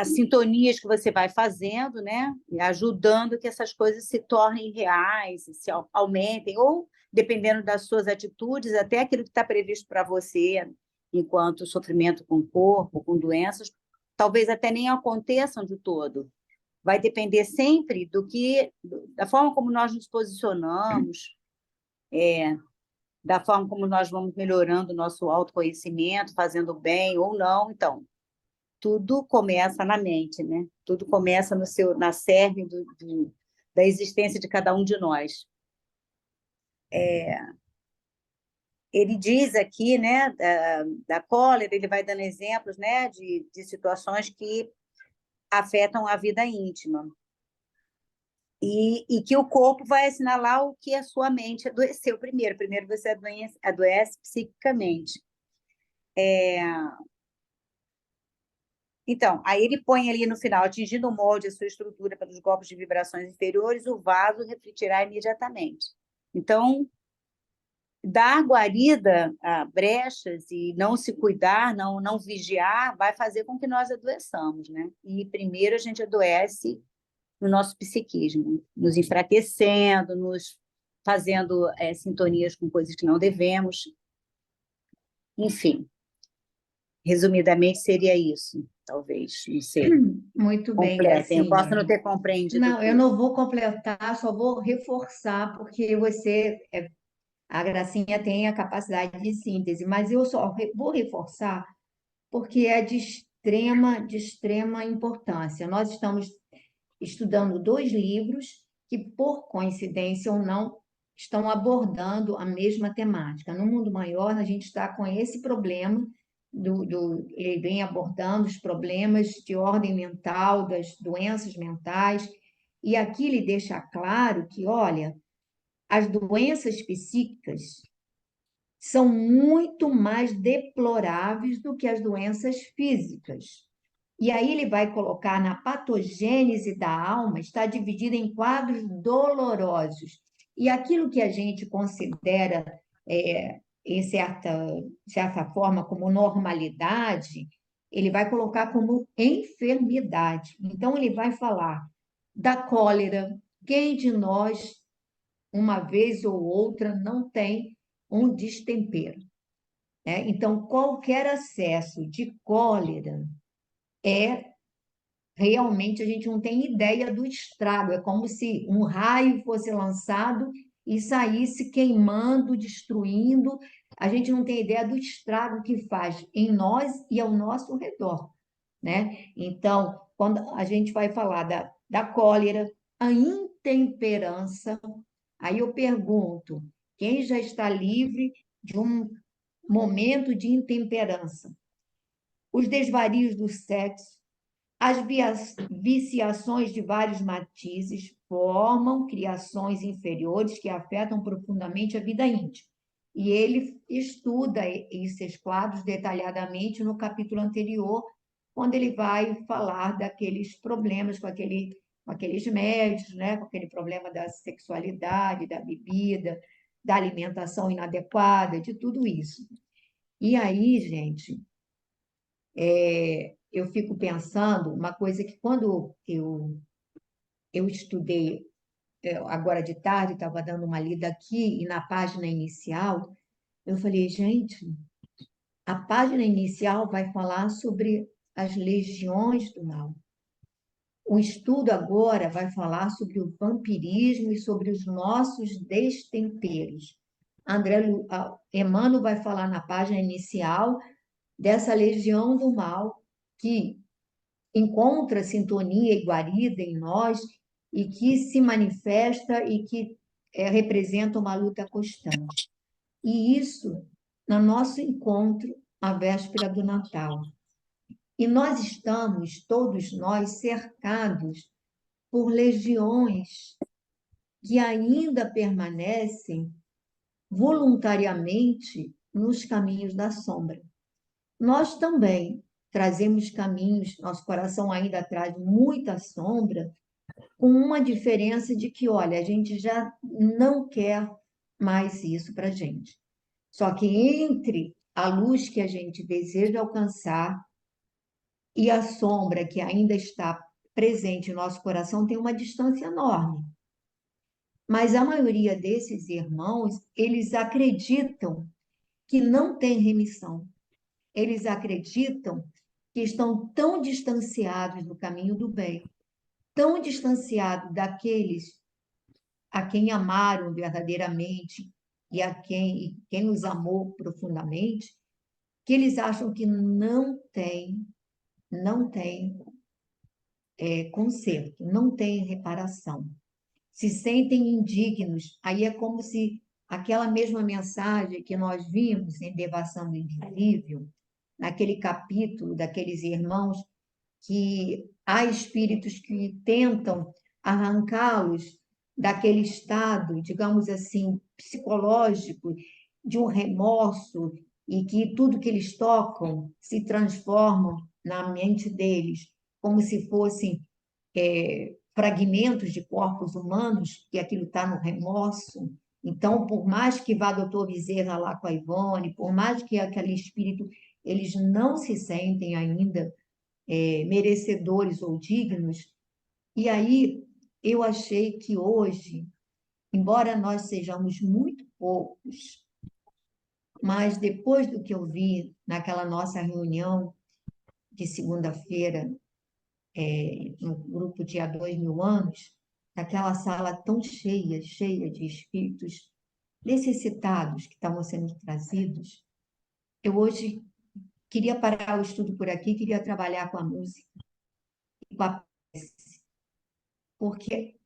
sintonias que você vai fazendo, né? E ajudando que essas coisas se tornem reais, se aumentem, ou, dependendo das suas atitudes, até aquilo que está previsto para você, enquanto sofrimento com o corpo, com doenças, talvez até nem aconteçam de todo. Vai depender sempre da forma como nós nos posicionamos, da forma como nós vamos melhorando o nosso autoconhecimento, fazendo bem ou não. Então, tudo começa na mente, né? Tudo começa na cerne da existência de cada um de nós. Ele diz aqui, né, da cólera, ele vai dando exemplos, né, de situações que afetam a vida íntima. E que o corpo vai assinalar o que a sua mente adoeceu primeiro. Primeiro você adoece psiquicamente. Então, aí ele põe ali no final, atingindo o molde a sua estrutura pelos golpes de vibrações inferiores, o vaso refletirá imediatamente. Então, dar guarida a brechas e não se cuidar, não vigiar, vai fazer com que nós adoeçamos, né? E primeiro a gente adoece no nosso psiquismo, nos enfraquecendo, nos fazendo sintonias com coisas que não devemos. Enfim, resumidamente seria isso, talvez, não sei. Muito bem, Completem. Eu posso Gracinha. não ter compreendido Não, eu tudo. não vou completar, só vou reforçar, porque a Gracinha tem a capacidade de síntese, mas eu só vou reforçar porque é de extrema importância. Nós estamos estudando dois livros que, por coincidência ou não, estão abordando a mesma temática. No Mundo Maior, a gente está com esse problema ele vem abordando os problemas de ordem mental, das doenças mentais, e aqui ele deixa claro que, olha, as doenças psíquicas são muito mais deploráveis do que as doenças físicas. E aí ele vai colocar na patogênese da alma, está dividida em quadros dolorosos. E aquilo que a gente considera, em certa forma, como normalidade, ele vai colocar como enfermidade. Então, ele vai falar da cólera. Quem de nós, uma vez ou outra, não tem um destempero, né? Então, qualquer acesso de cólera realmente a gente não tem ideia do estrago. É como se um raio fosse lançado e saísse queimando, destruindo. A gente não tem ideia do estrago que faz em nós e ao nosso redor, né? Então, quando a gente vai falar da cólera, a intemperança, aí eu pergunto, quem já está livre de momento de intemperança. Os desvarios do sexo, as viciações de vários matizes formam criações inferiores que afetam profundamente a vida íntima. E ele estuda esses quadros detalhadamente no capítulo anterior, quando ele vai falar daqueles problemas com aqueles médios, né? Com aquele problema da sexualidade, da bebida, da alimentação inadequada, de tudo isso. E aí, gente, eu fico pensando uma coisa que quando eu estudei agora de tarde, estava dando uma lida aqui, e na página inicial, eu falei, gente, a página inicial vai falar sobre as legiões do mal. O estudo agora vai falar sobre o vampirismo e sobre os nossos destemperos. Emmanuel vai falar na página inicial dessa legião do mal que encontra sintonia e guarida em nós e que se manifesta e que representa uma luta constante. E isso no nosso encontro à véspera do Natal. E nós estamos, todos nós, cercados por legiões que ainda permanecem voluntariamente nos caminhos da sombra. Nós também trazemos caminhos, nosso coração ainda traz muita sombra, com uma diferença de que, olha, a gente já não quer mais isso para a gente. Só que entre a luz que a gente deseja alcançar e a sombra que ainda está presente em nosso coração tem uma distância enorme. Mas a maioria desses irmãos, eles acreditam que não tem remissão. Eles acreditam que estão tão distanciados do caminho do bem, tão distanciados daqueles a quem amaram verdadeiramente e a quem os amou profundamente, que eles acham que não tem conserto, não tem reparação. Se sentem indignos. Aí é como se aquela mesma mensagem que nós vimos em Devação do Invisível, naquele capítulo daqueles irmãos que há espíritos que tentam arrancá-los daquele estado, digamos assim, psicológico, de um remorso, e que tudo que eles tocam se transforma na mente deles, como se fossem fragmentos de corpos humanos, que aquilo está no remorso. Então, por mais que vá doutor Bezerra lá com a Ivone, por mais que aquele espírito, eles não se sentem ainda merecedores ou dignos. E aí eu achei que hoje, embora nós sejamos muito poucos, mas depois do que eu vi naquela nossa reunião de segunda-feira, no grupo de há 2000 anos, naquela sala tão cheia, cheia de espíritos necessitados que estavam sendo trazidos, eu hoje queria parar o estudo por aqui, queria trabalhar com a música e com a prece, porque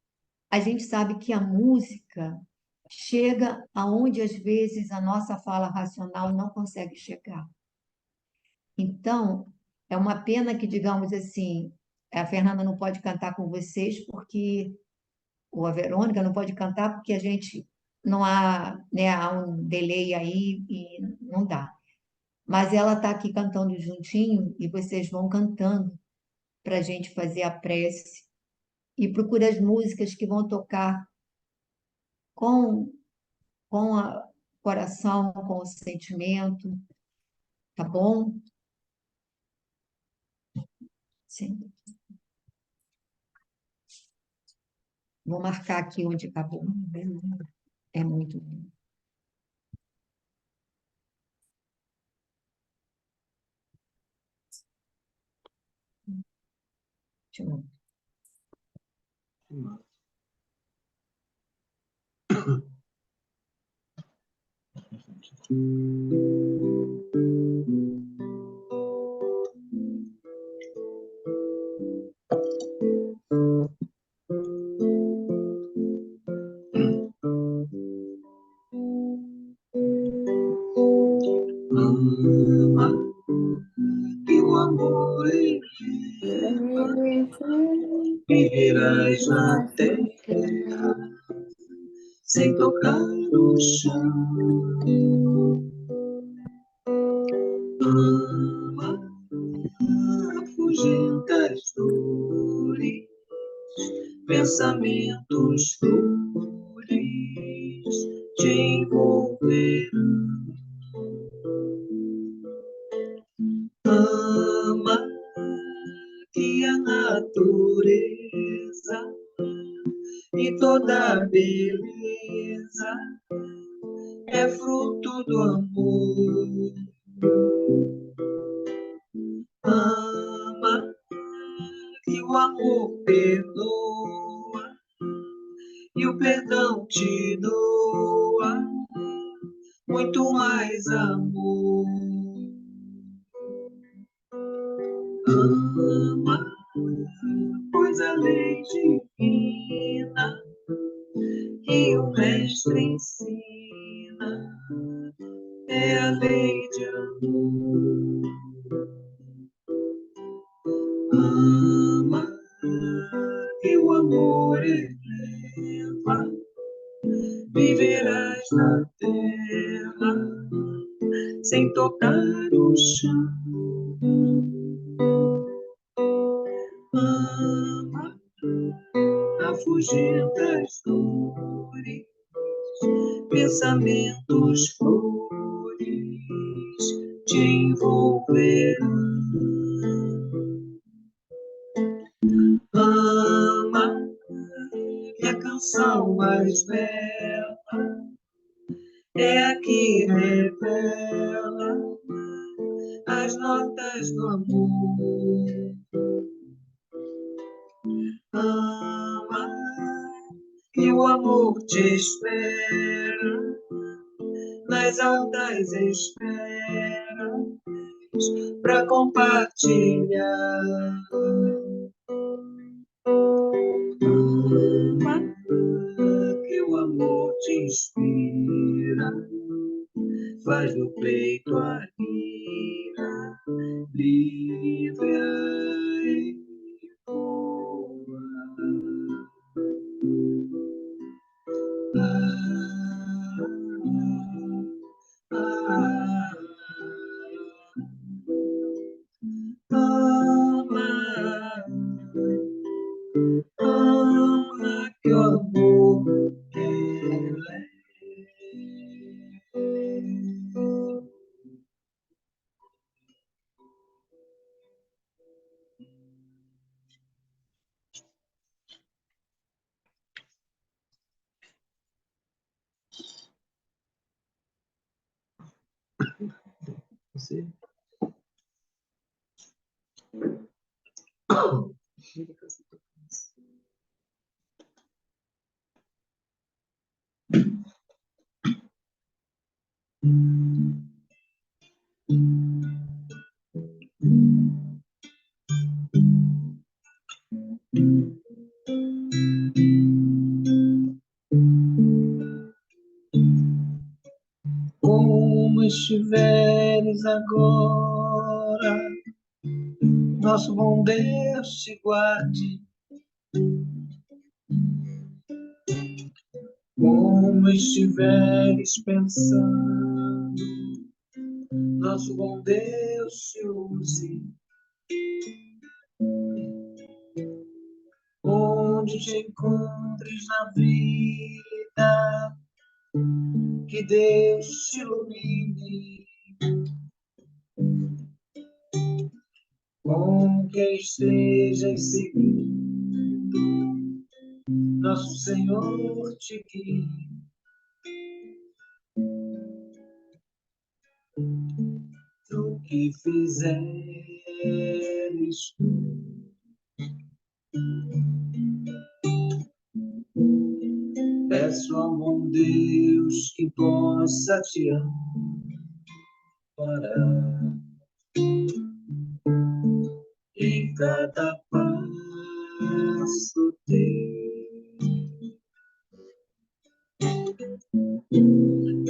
a gente sabe que a música chega aonde às vezes a nossa fala racional não consegue chegar. Então, é uma pena que, digamos assim, a Fernanda não pode cantar com vocês porque ou a Verônica não pode cantar porque a gente não há, né, há um delay aí e não dá. Mas ela está aqui cantando juntinho e vocês vão cantando para a gente fazer a prece e procura as músicas que vão tocar com o coração, com o sentimento, tá bom? Sim. Vou marcar aqui onde acabou. É muito lindo. Deixa eu... viverás na terra sem tocar o chão. Ama, afugenta as dores, pensamentos flores te envolverão. Ama que a natureza e toda a beleza é fruto do amor. Ama que o amor perdoa e o perdão te doa muito mais amor. Ama, pois a lei divina que o mestre ensina é a lei de amor. Ama que o amor eleva, viverás na terra sem tocar o chão. Ama, afugenta as dores, pensamentos flores te envolverão. Ama que a canção mais bela é a que revela as notas do amor. Ama que o amor te espera nas altas esferas para compartilhar. Ama que o amor te inspira, faz do peito a lira, livre e voa. Ama que o amor eleva. Você? Como estiveres agora, nosso bom Deus te guarde. Como estiveres pensando, nosso bom Deus te use. Onde te encontres na vida, que Deus te ilumine. Com quem estejas seguindo, nosso Senhor te guie. Do que fizeres tu, peço ao bom Deus que possa te amparar em cada passo teu.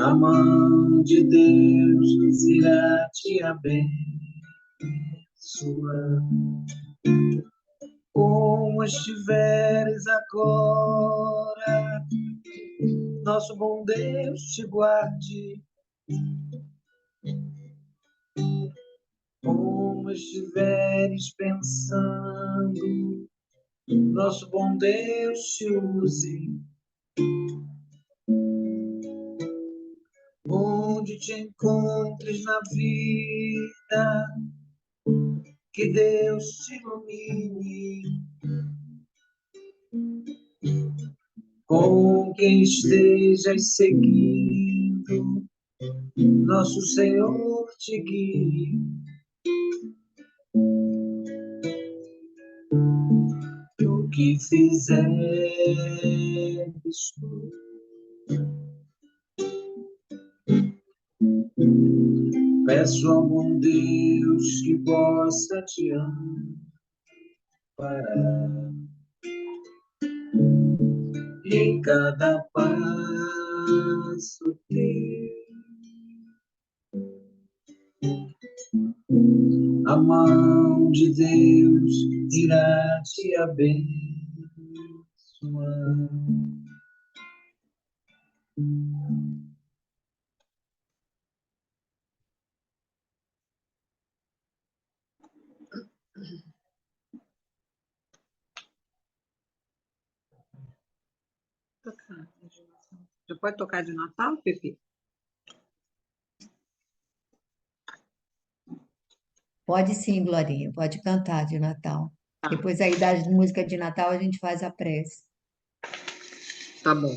A mão de Deus irá te abençoar. como estiveres agora, nosso bom Deus te guarde. Como estiveres pensando, nosso bom Deus te use. Onde te encontres na vida, que Deus te ilumine. Com quem estejas seguindo, nosso Senhor te guie. O que fizeres tu, peço ao bom Deus que possa te amparar em cada passo teu. A mão de Deus irá te abençoar. Já pode tocar de Natal, Pepe? Pode sim, Glorinha, pode cantar de Natal. Tá, Depois aí das músicas de Natal a gente faz a prece. tá bom.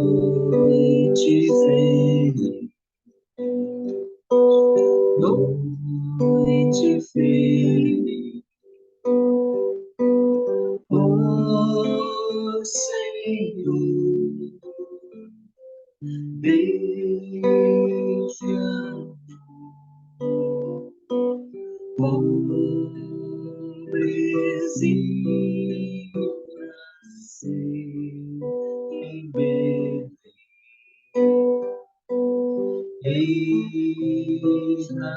Noite feliz, noite feliz, ó Senhor, Deus de amor, pobrezinho nasceu em Belém. Eis na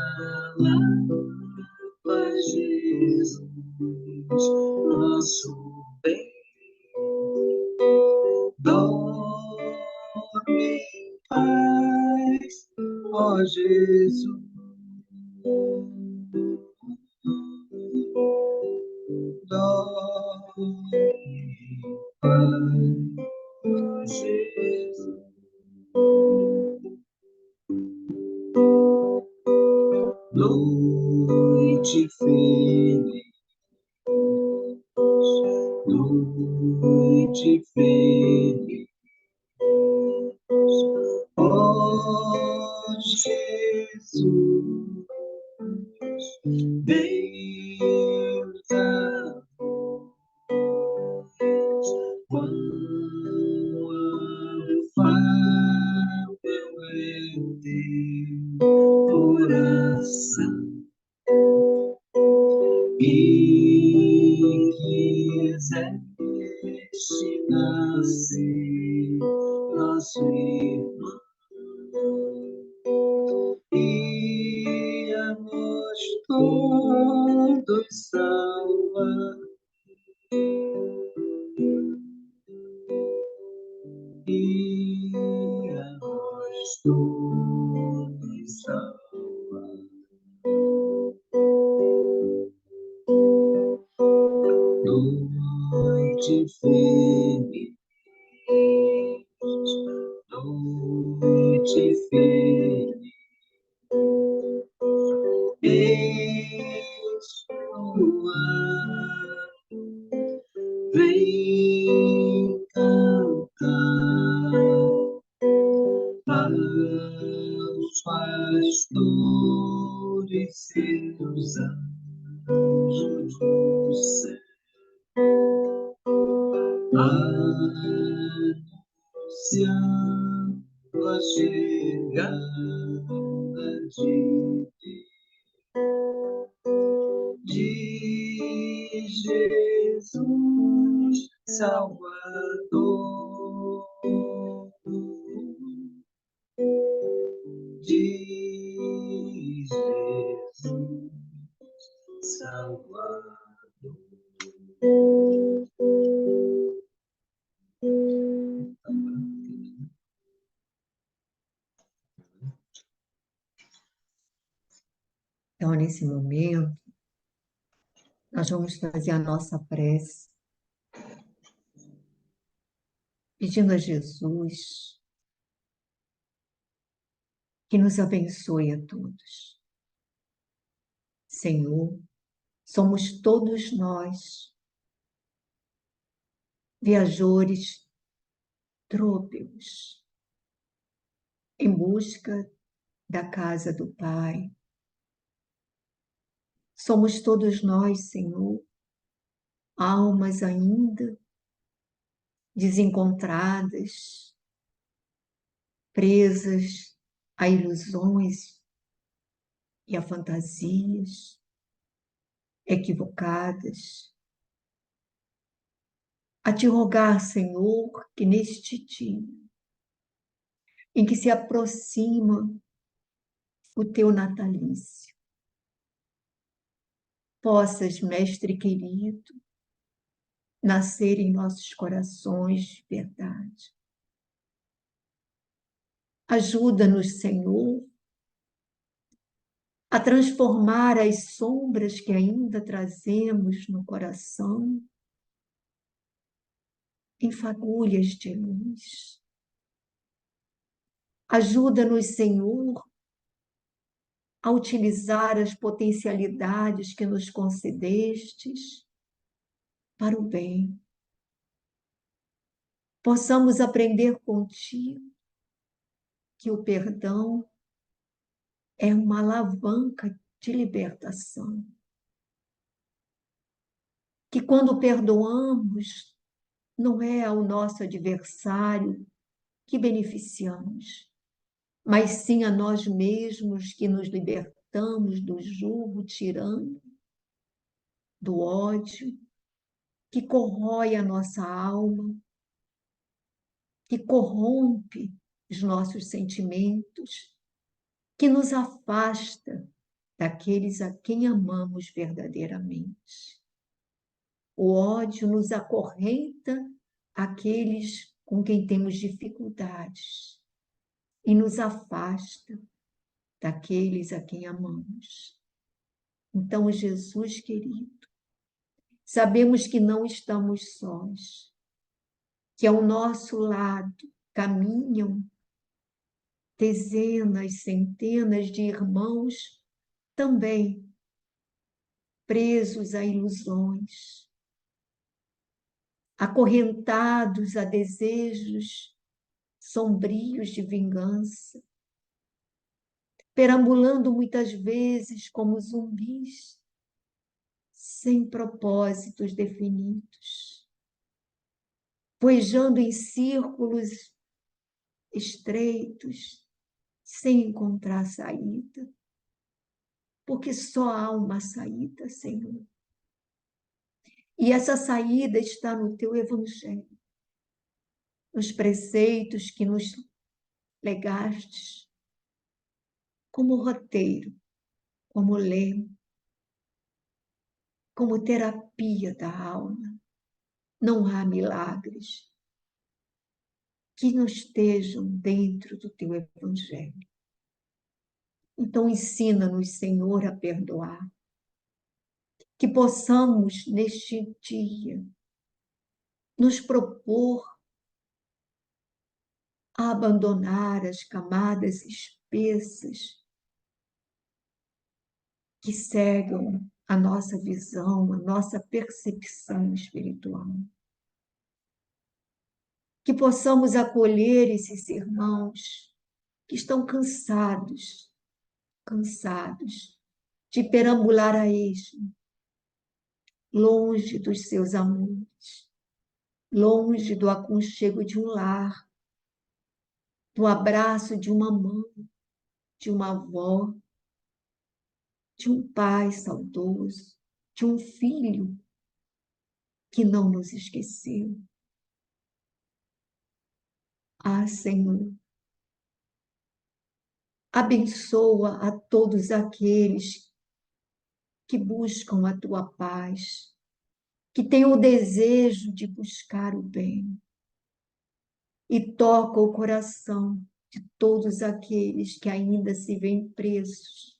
lava Jesus, nosso bem, dorme em paz, ó Jesus. Dorme em paz, ó Jesus. Noite feliz, noite feliz, ó Jesus, Deus amor, quão afável é teu coração. E quiseste nascer nosso irmão, e a nós todos salvar, e a nós todos salvar. Noite feliz, noite feliz, eis no ar, vem cantar aos pastores seus anjos do céu, anunciando a chegada de Deus. Jesus Salvador, de Jesus Salvador. Então, nesse momento, nós vamos fazer a nossa prece, pedindo a Jesus que nos abençoe a todos. Senhor, somos todos nós, viajores trôpegos, em busca da casa do Pai. Somos todos nós, Senhor, almas ainda desencontradas, presas a ilusões e a fantasias equivocadas. A te rogar, Senhor, que neste dia, em que se aproxima o teu natalício, possas, Mestre querido, nascer em nossos corações de verdade. Ajuda-nos, Senhor, a transformar as sombras que ainda trazemos no coração em fagulhas de luz. Ajuda-nos, Senhor, a utilizar as potencialidades que nos concedestes para o bem. Possamos aprender contigo que o perdão é uma alavanca de libertação. Que quando perdoamos, não é ao nosso adversário que beneficiamos, mas sim a nós mesmos que nos libertamos do jugo tirano, do ódio, que corrói a nossa alma, que corrompe os nossos sentimentos, que nos afasta daqueles a quem amamos verdadeiramente. O ódio nos acorrenta àqueles com quem temos dificuldades e nos afasta daqueles a quem amamos. Então, Jesus querido, sabemos que não estamos sós, que ao nosso lado caminham dezenas, centenas de irmãos também presos a ilusões, acorrentados a desejos sombrios de vingança, perambulando muitas vezes como zumbis, sem propósitos definidos, poejando em círculos estreitos, sem encontrar saída, porque só há uma saída, Senhor. E essa saída está no teu Evangelho, nos preceitos que nos legastes, como roteiro, como lema, como terapia da alma. Não há milagres que não estejam dentro do teu Evangelho. Então, ensina-nos, Senhor, a perdoar, que possamos, neste dia, nos propor a abandonar as camadas espessas que cegam a nossa visão, a nossa percepção espiritual. Que possamos acolher esses irmãos que estão cansados de perambular a esmo, longe dos seus amores, longe do aconchego de um lar, do abraço de uma mãe, de uma avó, de um pai saudoso, de um filho que não nos esqueceu. Ah, Senhor, abençoa a todos aqueles que buscam a tua paz, que têm o desejo de buscar o bem, e toca o coração de todos aqueles que ainda se veem presos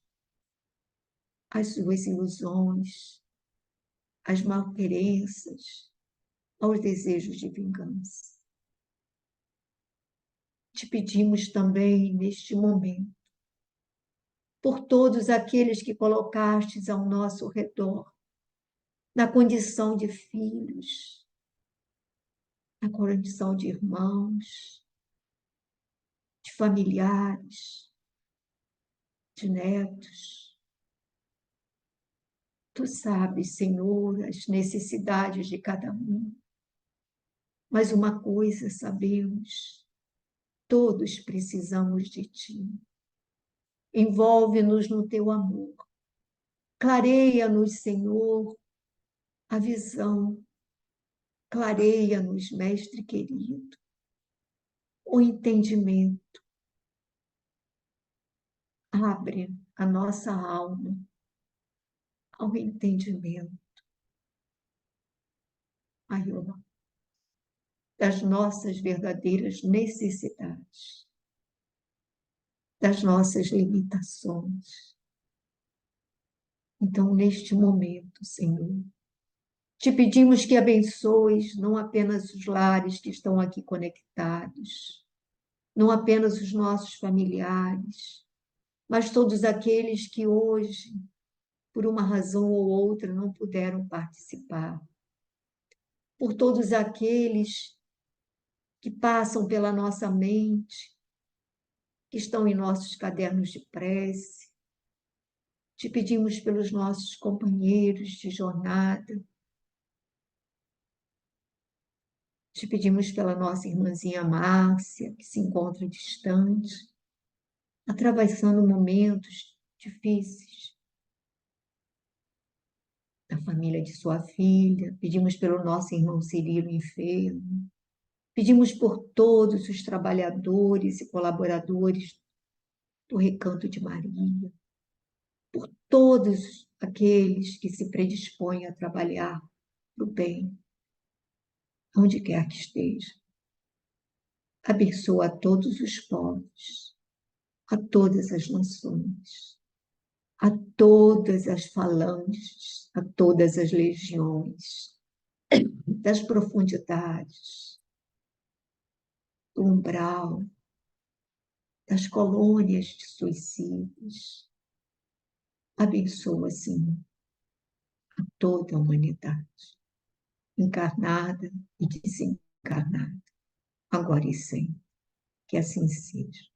às suas ilusões, às malquerenças, aos desejos de vingança. Te pedimos também, neste momento, por todos aqueles que colocastes ao nosso redor, na condição de filhos, na condição de irmãos, de familiares, de netos. Tu sabes, Senhor, as necessidades de cada um. Mas uma coisa sabemos, todos precisamos de Ti. Envolve-nos no Teu amor. Clareia-nos, Senhor, a visão. Clareia-nos, Mestre querido, o entendimento. Abre a nossa alma ao entendimento, Maior, das nossas verdadeiras necessidades, das nossas limitações. Então, neste momento, Senhor, te pedimos que abençoes não apenas os lares que estão aqui conectados, não apenas os nossos familiares, mas todos aqueles que hoje, por uma razão ou outra, não puderam participar. Por todos aqueles que passam pela nossa mente, que estão em nossos cadernos de prece. Te pedimos pelos nossos companheiros de jornada. Te pedimos pela nossa irmãzinha Márcia, que se encontra distante, atravessando momentos difíceis. Da família de sua filha, pedimos pelo nosso irmão Cirilo enfermo. Pedimos por todos os trabalhadores e colaboradores do Recanto de Maria, por todos aqueles que se predispõem a trabalhar para o bem, onde quer que esteja. Abençoa a todos os povos, a todas as nações, a todas as falanges, a todas as legiões, das profundidades, do umbral, das colônias de suicidas. Abençoa, Senhor, a toda a humanidade, encarnada e desencarnada, agora e sempre. Que assim seja.